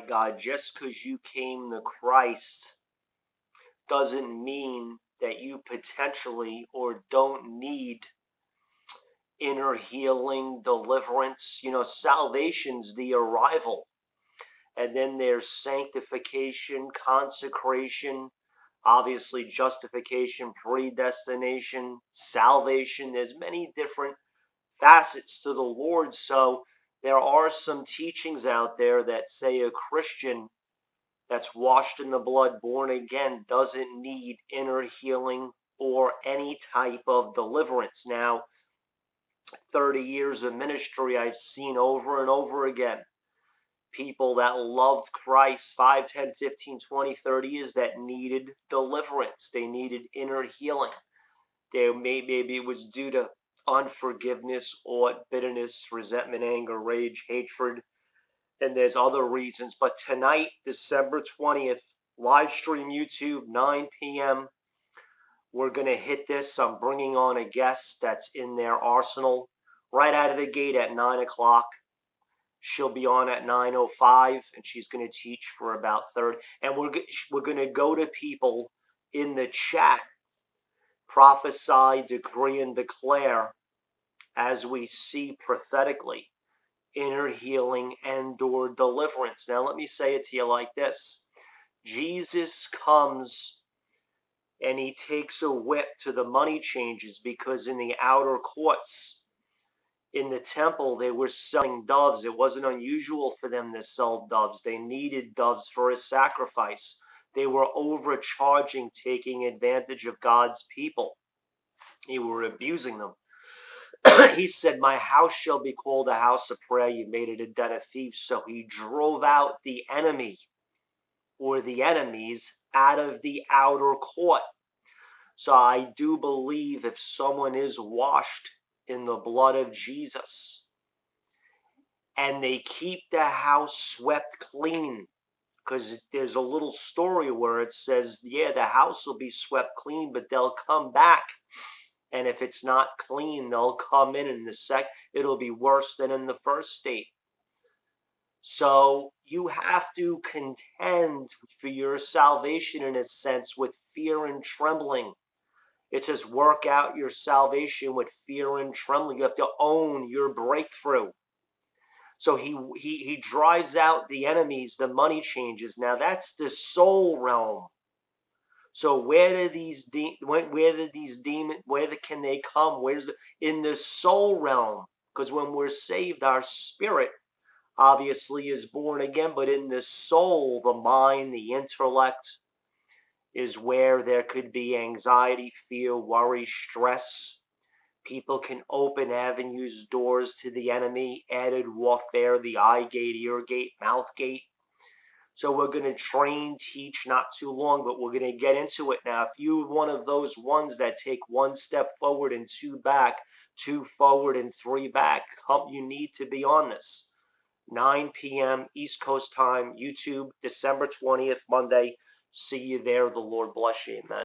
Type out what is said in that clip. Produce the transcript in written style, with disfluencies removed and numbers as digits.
God, just because you came to Christ doesn't mean that you potentially or don't need inner healing, deliverance. Salvation's the arrival. And then there's sanctification, consecration, obviously justification, predestination, salvation. There's many different facets to the Lord. So there are some teachings out there that say a Christian that's washed in the blood, born again, doesn't need inner healing or any type of deliverance. Now, 30 years of ministry, I've seen over and over again people that loved Christ 5, 10, 15, 20, 30 years that needed deliverance. They needed inner healing. Maybe it was due to unforgiveness or bitterness, resentment, anger, rage, hatred, and there's other reasons. But tonight, December 20th, live stream YouTube, 9 p.m., we're going to hit this. I'm bringing on a guest that's in their arsenal right out of the gate at 9 o'clock. She'll be on at 9:05, and she's going to teach for about 30. And we're going to go to people in the chat, prophesy, decree, and declare as we see prophetically inner healing and or deliverance. Now, let me say it to you like this. Jesus comes and he takes a whip to the money changers, because in the outer courts, in the temple, they were selling doves. It wasn't unusual for them to sell doves. They needed doves for a sacrifice. They were overcharging, taking advantage of God's people. They were abusing them. He said, my house shall be called a house of prayer. You made it a den of thieves. So he drove out the enemy or the enemies out of the outer court. So I do believe if someone is washed in the blood of Jesus and they keep the house swept clean, because there's a little story where it says, yeah, the house will be swept clean, but they'll come back. And if it's not clean, they'll come in the it'll be worse than in the first state. So you have to contend for your salvation in a sense with fear and trembling. It says work out your salvation with fear and trembling. You have to own your breakthrough. So he drives out the enemies, the money changers. Now that's the soul realm. So where can they come? In the soul realm? Because when we're saved, our spirit obviously is born again, but in the soul, the mind, the intellect is where there could be anxiety, fear, worry, stress. People can open avenues, doors to the enemy, added warfare, the eye gate, ear gate, mouth gate. So we're going to train, teach, not too long, but we're going to get into it now. If you're one of those ones that take one step forward and two back, two forward and three back, you need to be on this. 9 p.m. East Coast time, YouTube, December 20th, Monday. See you there. The Lord bless you. Amen.